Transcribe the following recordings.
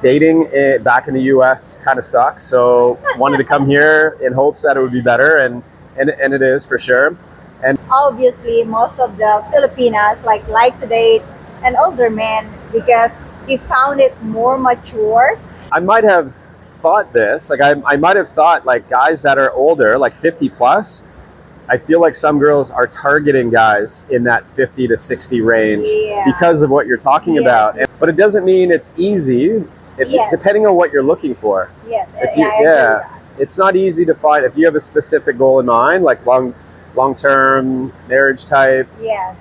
dating back in the US kind of sucks, so wanted to come here in hopes that it would be better, and it is for sure. And Obviously, most of the Filipinas like to date an older man because he found it more mature. I might have thought this, like I might have thought like guys that are older, like 50 plus, I feel like some girls are targeting guys in that 50 to 60 range Yeah. because of what you're talking Yes. about. But it doesn't mean it's easy, Yes. depending on what you're looking for. Yes, If you, I agree with that. it's not easy to find if you have a specific goal in mind, like long-term marriage type. Yes.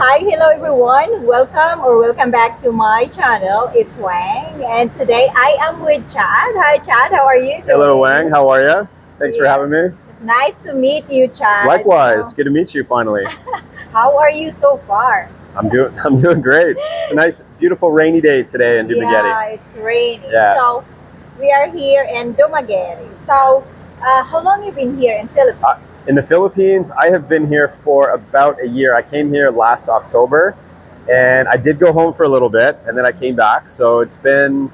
Hi, hello everyone. Welcome back to my channel. It's Wang, and today I am with Chad. Hi, Chad. How are you? Hello, Wang. How are you? Thanks for Yeah. having me. It's nice to meet you, Chad. Likewise. Good to meet you finally. How are you so far? I'm doing great. It's a nice, beautiful, rainy day today in Dumaguete. Yeah, it's raining. Yeah. So we are here in Dumaguete. So how long have you been here in Philippines? In the Philippines, I have been here for about a year. I came here last October, and I did go home for a little bit, and then I came back. So it's been,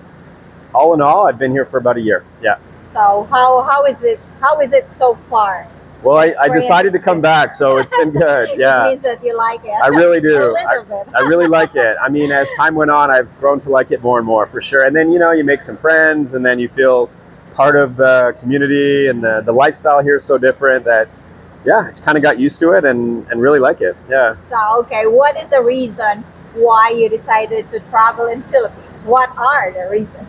all in all, I've been here for about a year. Yeah. So how is it? How is it so far? Well, I decided to come back, so it's been good. Yeah. It means that you like it. I really do. A little bit. I really like it. I mean, as time went on, I've grown to like it more and more, for sure. And then, you make some friends, and then you feel part of the community, and the lifestyle here is so different that, yeah, it's kind of got used to it and really like it. Yeah. So, okay, what is the reason why you decided to travel in Philippines? What are the reasons?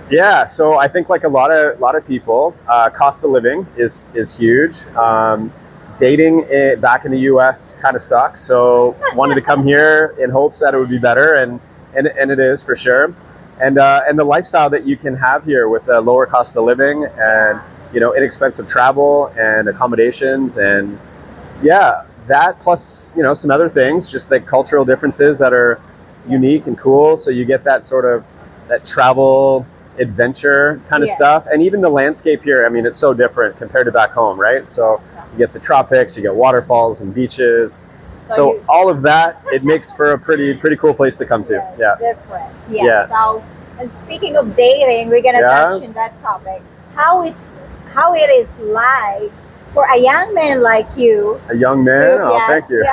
Yeah, so I think like a lot of people, cost of living is huge. Dating back in the US kind of sucks, so wanted to come here in hopes that it would be better, and it is for sure. And the lifestyle that you can have here with a lower cost of living and inexpensive travel and accommodations, and yeah, that plus some other things, just like cultural differences that are unique and cool. So you get that sort of that travel adventure kind of stuff, and even the landscape here. I mean, it's so different compared to back home, right? So you get the tropics, you get waterfalls and beaches. So all of that, it makes for a pretty cool place to come to. Yes, Yeah. different. Yeah. So, and speaking of dating, we're gonna touch on that topic. How it is like for a young man like you. A young man? Thank you.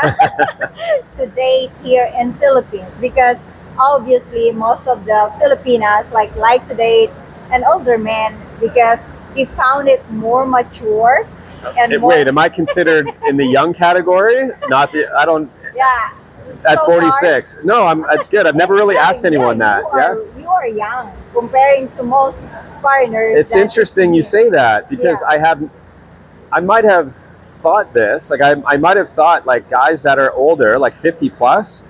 To date here in Philippines, because obviously most of the Filipinas like to date an older man because he found it more mature. And wait, am I considered in the young category? Not the. I don't. Yeah. At 46. No, that's good. I've never really asked anyone that. You are young comparing to most foreigners. It's interesting you say that, because I might have thought this, like I might have thought like guys that are older, like 50 plus,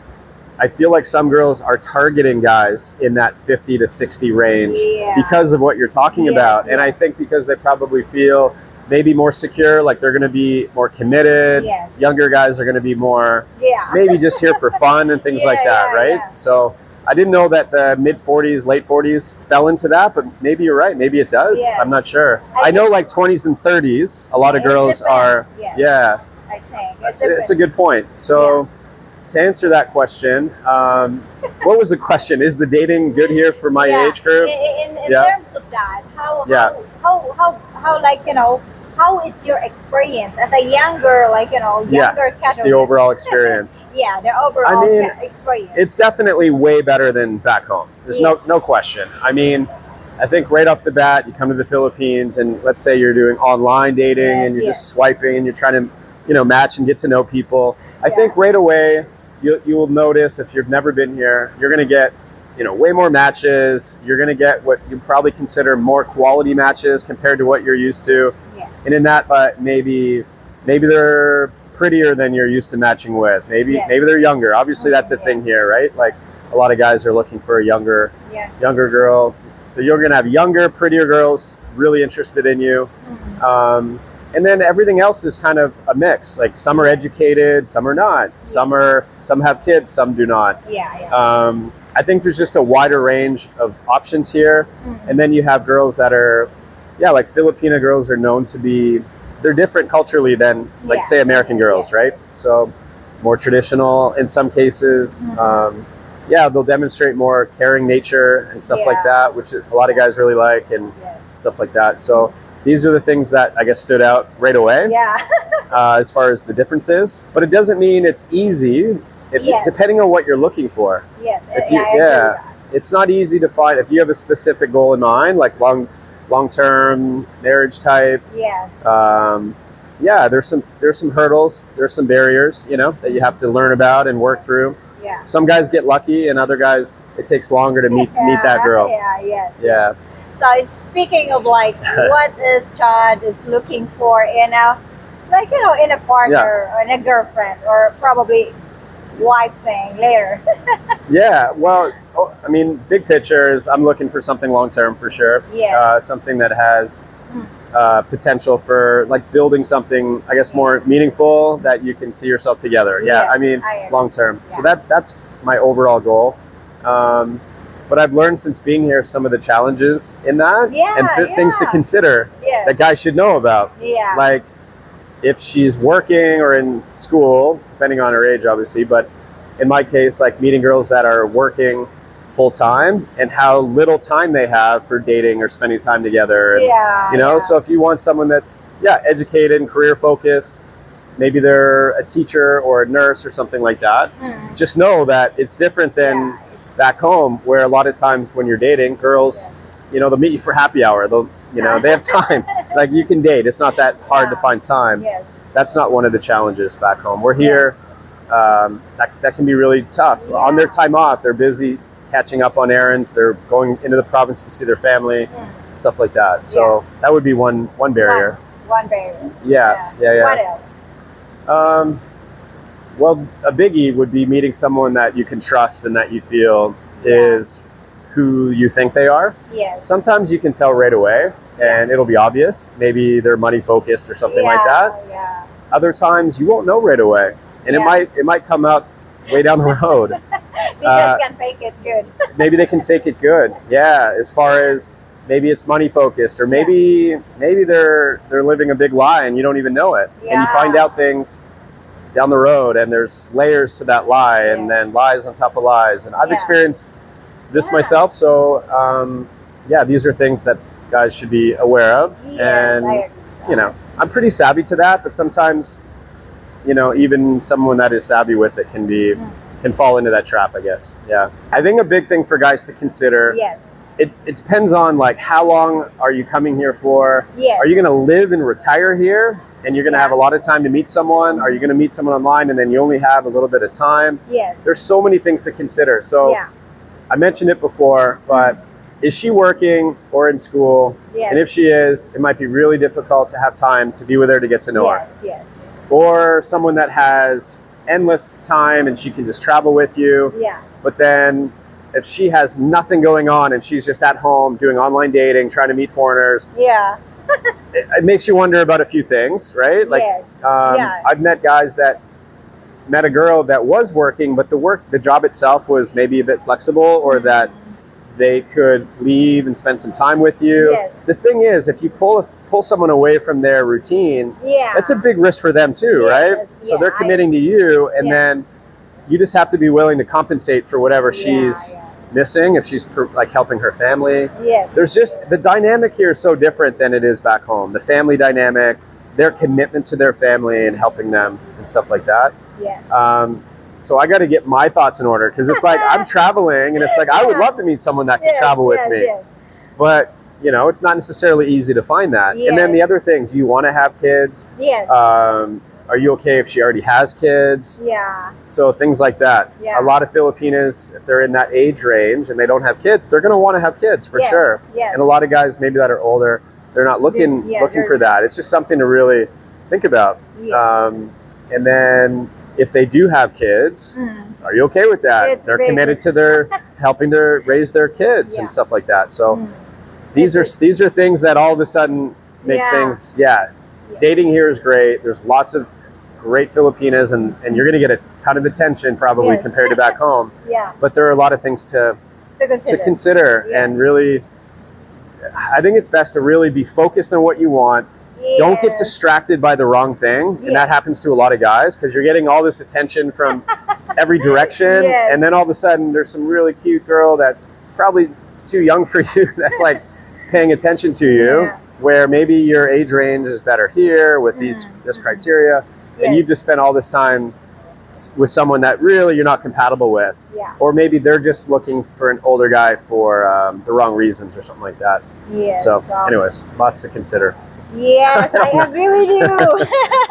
I feel like some girls are targeting guys in that 50 to 60 range because of what you're talking about. And I think because they probably feel maybe more secure, like they're going to be more committed. Younger guys are going to be more maybe just here for fun and things like that, right? So I didn't know that the mid 40s, late 40s fell into that, but maybe you're right. Maybe it does. I'm not sure. I know like 20s and 30s, a lot of girls are. Yeah. I think it's a good point. So to answer that question, what was the question? Is the dating good here for my age group? In terms of that, how how is your experience as a younger, younger category? Just the overall experience. The overall experience. It's definitely way better than back home. There's no question. I mean, I think right off the bat, you come to the Philippines, and let's say you're doing online dating, and you're just swiping, and you're trying to, match and get to know people. I think right away, you will notice, if you've never been here, you're going to get, way more matches. You're going to get what you probably consider more quality matches compared to what you're used to. And in that, but maybe they're prettier than you're used to matching with. Maybe they're younger. Obviously, that's a thing here, right? Like a lot of guys are looking for a younger girl. So you're going to have younger, prettier girls really interested in you. And then everything else is kind of a mix. Like some are educated, some are not. Some have kids, some do not. I think there's just a wider range of options here. And then you have girls that are yeah, like Filipina girls are known to be, they're different culturally than, like, Yeah. say, American girls, Yes. right? So more traditional in some cases. Yeah, they'll demonstrate more caring nature and stuff like Yeah. that, which a lot of guys really like, and Yes. stuff like that. So these are the things that I guess stood out right away Yeah. as far as the differences. But it doesn't mean it's easy, if Yes. depending on what you're looking for. Yes. If Yeah, you, I agree with that. it's not easy to find if you have a specific goal in mind, like long-term marriage type. Yes. Yeah, there's some hurdles, there's some barriers, that you have to learn about and work through. Yeah. Some guys get lucky, and other guys it takes longer to meet that girl. Yeah. Yes. Yeah. So speaking of like, what is Chad is looking for in a, like, in a partner or in a girlfriend or probably wife thing later. Yeah, well, I mean, big picture is I'm looking for something long term for sure. Yes. Something that has potential for like building something, I guess, more meaningful that you can see yourself together. Yeah, Yes, I mean, I agree. long term. Yeah. So that's my overall goal. But I've learned since being here some of the challenges in that, Yeah, and things to yeah. consider Yes. that guys should know about. Yeah. Like if she's working or in school, depending on her age, obviously, but in my case, like meeting girls that are working full time and how little time they have for dating or spending time together. And, Yeah. Yeah. so if you want someone that's, educated and career focused, maybe they're a teacher or a nurse or something like that, just know that it's different than Yeah, back home, where a lot of times when you're dating, girls, they'll meet you for happy hour. They'll, they have time. Like you can date. It's not that hard to find time. Yes. That's not one of the challenges back home. We're here. That can be really tough. Yeah. On their time off, they're busy catching up on errands. They're going into the province to see their family, stuff like that. So that would be one barrier. One barrier. Yeah. What else? Well, a biggie would be meeting someone that you can trust and that you feel is who you think they are. Yes. Sometimes you can tell right away, and it'll be obvious. Maybe they're money focused or something like that. Yeah. Other times you won't know right away, and it might come out way down the road. They just can fake it good. Maybe they can fake it good. Yeah, as far as maybe it's money focused, or maybe they're living a big lie and you don't even know it, and you find out things down the road, and there's layers to that lie, and then lies on top of lies. And I've experienced this myself, so these are things that guys should be aware of. Yes, And I agree. I'm pretty savvy to that, but sometimes even someone that is savvy with it can fall into that trap, I guess. Yeah, I think a big thing for guys to consider. Yes. It depends on like how long are you coming here for? Yes. Are you going to live and retire here, and you're going to have a lot of time to meet someone? Are you going to meet someone online and then you only have a little bit of time? Yes. There's so many things to consider. So I mentioned it before, but is she working or in school? Yes. And if she is, it might be really difficult to have time to be with her to get to know her. Yes. Or someone that has endless time and she can just travel with you. Yeah. But then if she has nothing going on and she's just at home doing online dating, trying to meet foreigners, Yeah. it makes you wonder about a few things, right? Like, Yes. I've met guys that met a girl that was working, but the job itself was maybe a bit flexible, or that they could leave and spend some time with you. Yes. The thing is, if you pull someone away from their routine, that's a big risk for them too, right? So they're committing to you, and then you just have to be willing to compensate for whatever she's missing, if she's like helping her family. Yes. There's just, the dynamic here is so different than it is back home. The family dynamic, their commitment to their family and helping them and stuff like that. Yes. So I got to get my thoughts in order, because it's like I'm traveling, and it's like I would love to meet someone that could travel with me. Yes. But it's not necessarily easy to find that. Yes. And then the other thing, do you want to have kids? Yes. Are you okay if she already has kids? Yeah. So things like that. Yeah. A lot of Filipinas, if they're in that age range and they don't have kids, they're going to want to have kids for sure. Yes. And a lot of guys maybe that are older, they're not looking for that. It's just something to really think about. Yes. And then if they do have kids, are you okay with that? They're committed to their helping raise their kids and stuff like that. So these are things that all of a sudden make things. Dating here is great. There's lots of great Filipinas, and you're going to get a ton of attention probably compared to back home. Yeah. But there are a lot of things to consider and really I think it's best to really be focused on what you want. Don't get distracted by the wrong thing. And that happens to a lot of guys because you're getting all this attention from every direction. And then all of a sudden there's some really cute girl that's probably too young for you that's like paying attention to you, where maybe your age range is better here with this criteria. And you've just spent all this time with someone that really you're not compatible with. Or maybe they're just looking for an older guy for the wrong reasons or something like that. So anyways, lots to consider. Yes, I agree with you. All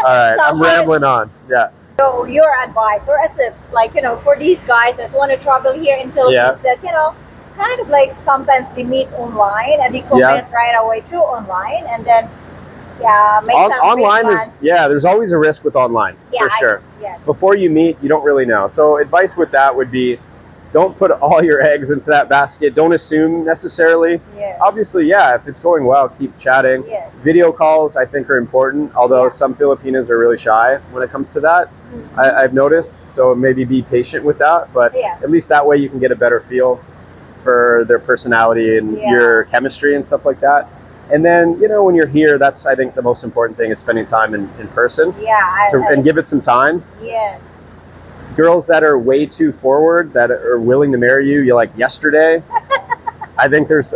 right, so I'm rambling on. So your advice or tips, like, for these guys that want to travel here in Philippines, that, kind of like sometimes they meet online and they commit right away through online, and then make some online there's always a risk with online, for sure. Before you meet, you don't really know. So advice with that would be, don't put all your eggs into that basket. Don't assume necessarily. Obviously, if it's going well, keep chatting. Video calls, I think, are important, although some Filipinas are really shy when it comes to that. I've noticed. So maybe be patient with that. But at least that way you can get a better feel for their personality and your chemistry and stuff like that. And then, when you're here, that's, I think, the most important thing is spending time in person. And give it some time. Girls that are way too forward, that are willing to marry you, like yesterday, I think there's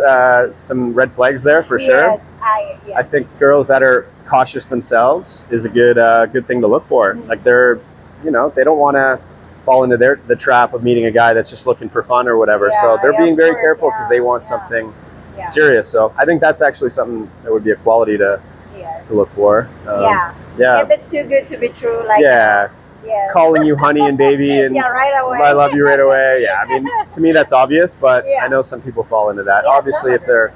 some red flags there for sure. I think girls that are cautious themselves is a good thing to look for. Like they're, they don't want to fall into the trap of meeting a guy that's just looking for fun or whatever. So they're being very careful because they want something serious. So I think that's actually something that would be a quality to look for. If it's too good to be true, like calling you honey and baby and right away. I love you right away. I mean, to me that's obvious, but I know some people fall into that. Obviously, if they're,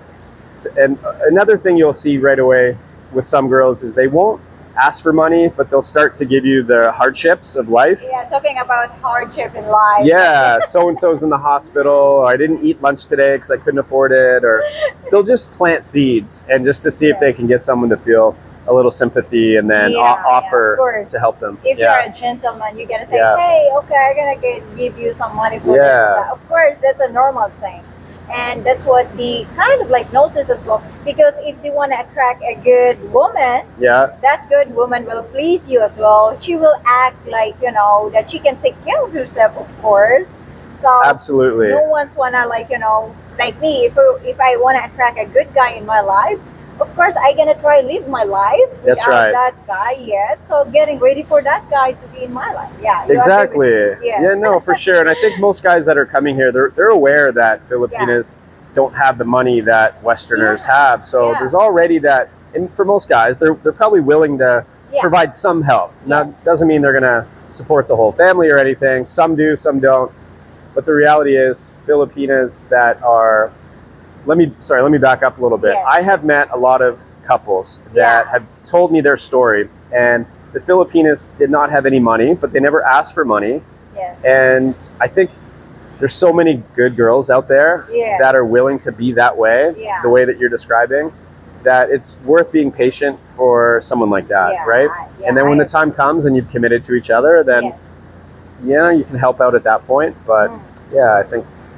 and another thing you'll see right away with some girls is they won't ask for money, but they'll start to give you the hardships of life. Talking about hardship in life. So-and-so's in the hospital, or I didn't eat lunch today because I couldn't afford it, or they'll just plant seeds and just to see if they can get someone to feel a little sympathy and then offer to help them. If you're a gentleman, you're gonna say, hey, okay, I'm gonna give you some money for this. Of course, that's a normal thing. And that's what they kind of like notice as well. Because if they want to attract a good woman, that good woman will please you as well. She will act like, that she can take care of herself, of course. So absolutely, no one's wanna like me, if I want to attract a good guy in my life, of course I'm gonna try live my life without that guy yet. So getting ready for that guy to be in my life. Exactly. No, for sure. And I think most guys that are coming here, they're aware that Filipinas don't have the money that Westerners have. So there's already that, and for most guys, they're probably willing to provide some help. Now, doesn't mean they're gonna support the whole family or anything. Some do, some don't. But the reality is, Filipinas that are, let me back up a little bit. I have met a lot of couples that have told me their story, and the Filipinas did not have any money, but they never asked for money. And I think there's so many good girls out there that are willing to be that way, the way that you're describing, that it's worth being patient for someone like that, right? And then when the time comes and you've committed to each other, then you can help out at that point. But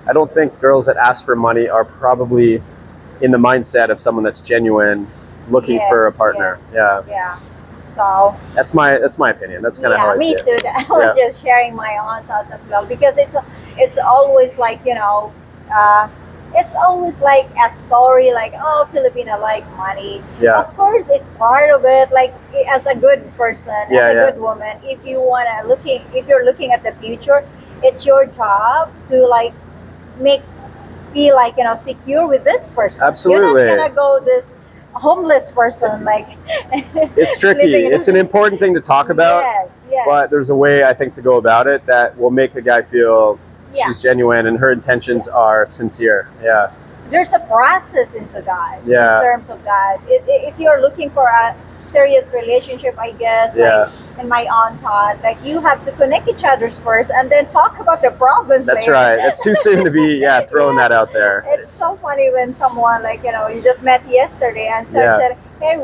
I don't think girls that ask for money are probably in the mindset of someone that's genuine, looking for a partner. So that's my opinion. That's kind of how I see it. Me too. I was just sharing my own thoughts as well, because it's always like it's always like a story like, oh, Filipina like money. Of course, it's part of it. Like as a good person, as a good woman, if you're looking at the future, it's your job to like feel like secure with this person. Absolutely. You're not gonna go this homeless person like. It's tricky. It's an important thing to talk about. But there's a way I think to go about it that will make a guy feel she's genuine and her intentions are sincere. There's a process into that. In terms of that, if you're looking for serious relationship, I guess, Yeah. like in my own thought, like you have to connect each other's first and then talk about the problems That's later. right. It's too soon to be throwing that out there. It's so funny when someone, like, you just met yesterday and start Yeah. saying, hey,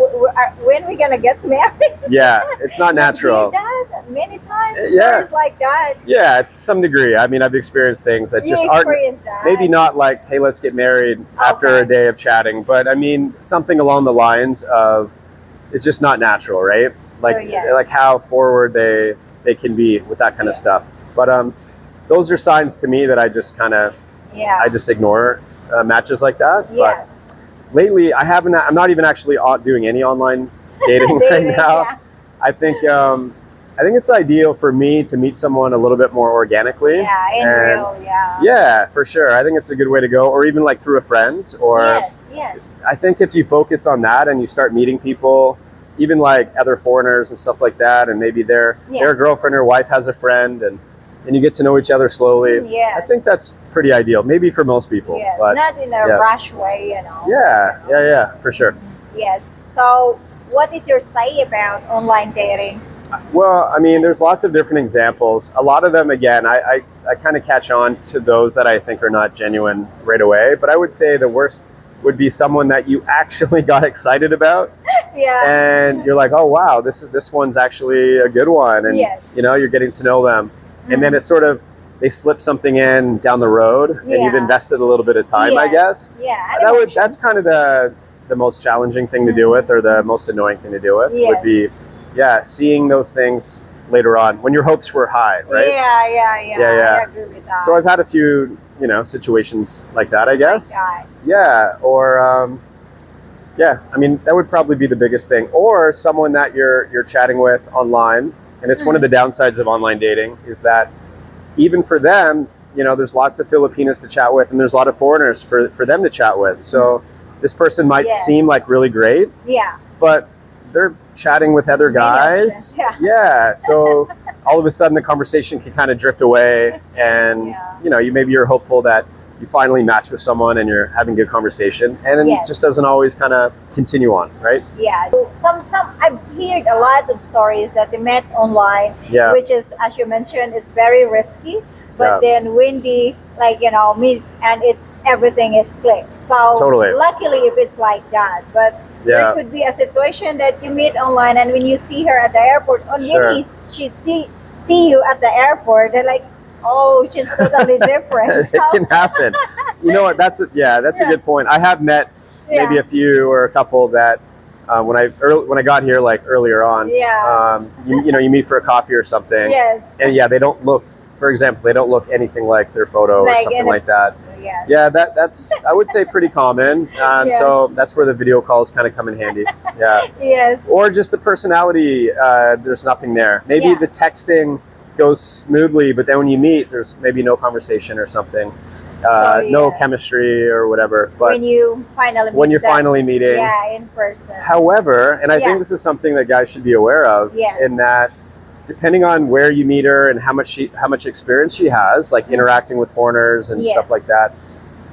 when we gonna get married? Yeah, it's not You natural. hear that many times, Yeah. stories like that. Yeah, to some degree. I mean, I've experienced things that You just aren't, experience that. maybe not like, hey, let's get married after Okay. a day of chatting, but I mean, something along the lines of it's just not natural, right? Like, Oh, yes. like how forward they can be with that kind of stuff. But those are signs to me that I just kind of, Yeah. I just ignore matches like that. Yes. But lately, I'm not even actually doing any online dating right Dating, now. yeah. I think it's ideal for me to meet someone a little bit more organically. Yeah, in and real, yeah. Yeah, for sure. I think it's a good way to go, or even like through a friend. Or Yes. I think if you focus on that and you start meeting people, even like other foreigners and stuff like that, and maybe their girlfriend or wife has a friend, and you get to know each other slowly. Yes. I think that's pretty ideal, maybe for most people. Yes. But Not in a rush way. Yeah, for sure. Yes. So, what is your say about online dating? Well, I mean, there's lots of different examples. A lot of them, again, I kind of catch on to those that I think are not genuine right away. But I would say the worst would be someone that you actually got excited about. Yeah. And you're like, oh wow, this one's actually a good one, and Yes. you're getting to know them, and then it's sort of they slip something in down the road, and you've Yeah. invested a little bit of time, I Yes. guess. Yeah. That's kind of the most challenging thing to deal with, or the most annoying thing to deal with, Yes. would be, seeing those things later on when your hopes were high, right? Yeah. I agree with that. So I've had a few, situations like that, I guess. My God. Yeah, or I mean, that would probably be the biggest thing. Or someone that you're chatting with online, and it's one of the downsides of online dating is that even for them, there's lots of Filipinos to chat with, and there's a lot of foreigners for them to chat with. So this person might seem like really great, Yeah. but they're chatting with other Many guys. options, yeah. So all of a sudden the conversation can kind of drift away, and you're hopeful that you finally match with someone and you're having good conversation, and it just doesn't always kind of continue on, right? Yeah. Some I've heard a lot of stories that they met online, which is, as you mentioned, it's very risky. But then when they meet and everything is clicked. So Totally. luckily if it's like that, but there could be a situation that you meet online, and when you see her at the airport, or maybe she see you at the airport, they're like, oh, she's totally different. It can happen. You know what? That's a good point. I have met maybe a few or a couple that when I got here, like earlier on, you meet for a coffee or something, and they don't look. For example, they don't look anything like their photo or something like that. Yes. Yeah, that's I would say pretty common, and so that's where the video calls kind of come in handy. Yeah. Yes. Or just the personality. There's nothing there. Maybe the texting goes smoothly, but then when you meet, there's maybe no conversation or something, no chemistry or whatever. But when you finally finally meeting, in person. However, and I think this is something that guys should be aware of, in that depending on where you meet her and how much experience she has, like interacting with foreigners and stuff like that,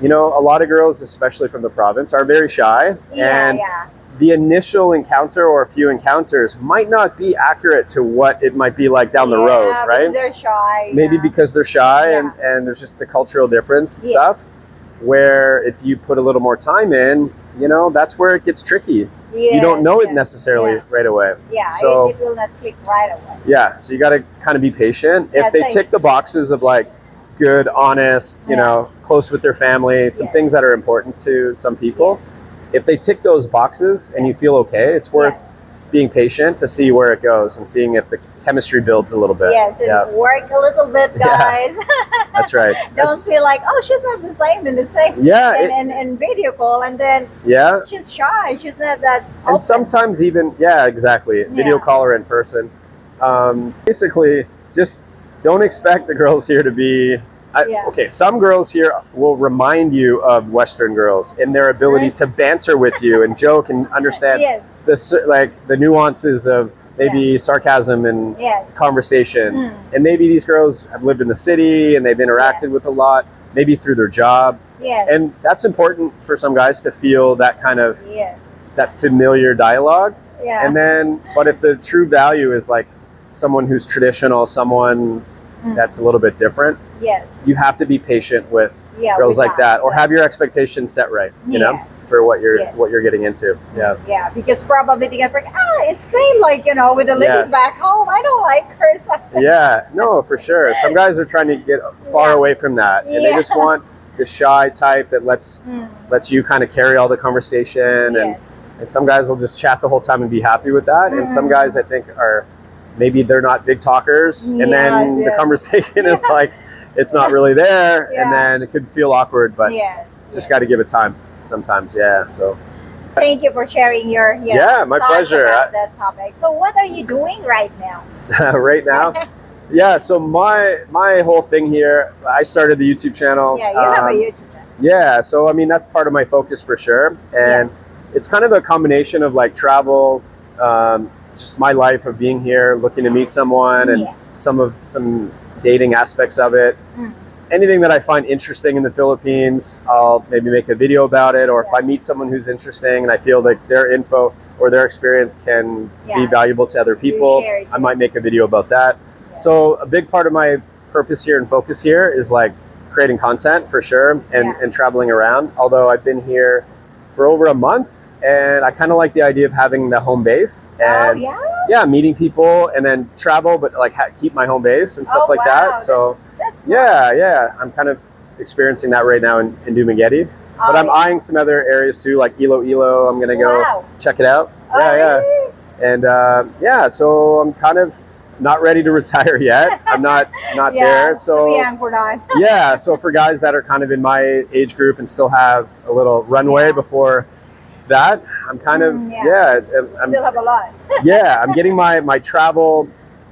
a lot of girls, especially from the province, are very shy, and the initial encounter or a few encounters might not be accurate to what it might be like down the road, right? They're shy. Maybe because they're shy, and there's just the cultural difference and stuff, where if you put a little more time in, that's where it gets tricky. You don't know it necessarily right away. Yeah, so it will not click right away. Yeah, so you got to kind of be patient. If they tick the boxes of like good, honest, close with their family, some things that are important to some people, if they tick those boxes and you feel okay, it's worth being patient to see where it goes and seeing if the chemistry builds a little bit. Yes, work a little bit, guys. That's right. Don't feel like, oh, she's not the same in the same and video call, and then she's shy. She's not that open. And sometimes even exactly, video call or in person. Basically, just don't expect the girls here to be. Okay, some girls here will remind you of Western girls in their ability to banter with you and joke and understand the nuances of maybe sarcasm and conversations. And maybe these girls have lived in the city and they've interacted with a lot, maybe through their job. And that's important for some guys to feel that kind of that familiar dialogue. Yeah. And then, but if the true value is like someone who's traditional, someone that's a little bit different, Yes. you have to be patient with girls like that, or have your expectations set right, you know, for what you're getting into. Yeah. Yeah, because probably they get like, it's same like, you know, with the ladies back home. I don't like her. Something. Yeah, no, for sure. Some guys are trying to get far away from that, and they just want the shy type that lets you kind of carry all the conversation, and some guys will just chat the whole time and be happy with that, and some guys I think are maybe they're not big talkers, and then the conversation is like it's not really there, and then it could feel awkward, but just got to give it time sometimes. Yeah, so thank you for sharing your my pleasure about that topic. So what are you doing right now? Right now? Yeah, so my whole thing here, I started the YouTube channel. Yeah, you have a YouTube channel. Yeah, so I mean that's part of my focus for sure, and it's kind of a combination of like travel, just my life of being here, looking to meet someone, and some dating aspects of it. Anything that I find interesting in the Philippines, I'll maybe make a video about it, or if I meet someone who's interesting and I feel like their info or their experience can be valuable to other people, I might make a video about that. So a big part of my purpose here and focus here is like creating content for sure, and traveling around. Although I've been here for over a month, and I kind of like the idea of having the home base and meeting people and then travel, but like keep my home base and stuff like that. So that's nice. I'm kind of experiencing that right now in Dumaguete. But I'm eyeing some other areas too, like Iloilo. I'm gonna go check it out. And so I'm kind of not ready to retire yet. I'm not there. So too young for that. So for guys that are kind of in my age group and still have a little runway before that, I'm kind of I'm, still have a lot. I'm getting my travel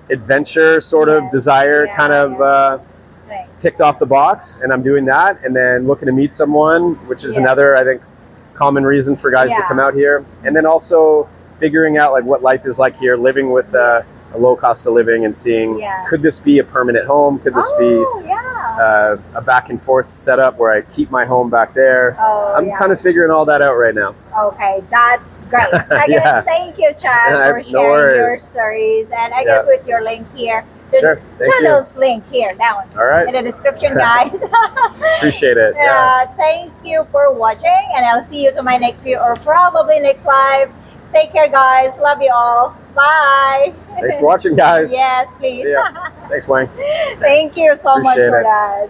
adventure sort of desire kind of ticked off the box, and I'm doing that, and then looking to meet someone, which is another I think common reason for guys to come out here, and then also figuring out like what life is like here, living with a low cost of living, and seeing could this be a permanent home, could this be a back and forth setup where I keep my home back there. I'm kind of figuring all that out right now. Okay, that's great. Again, thank you, Chad, for sharing your stories, and I can put your link here. The channel's link here down in the description, guys. Appreciate it. Thank you for watching, and I'll see you to my next video or probably next live. Take care, guys. Love you all. Bye. Thanks for watching, guys. Yes, please. See ya. Thanks, Wayne. Thank you so much for that.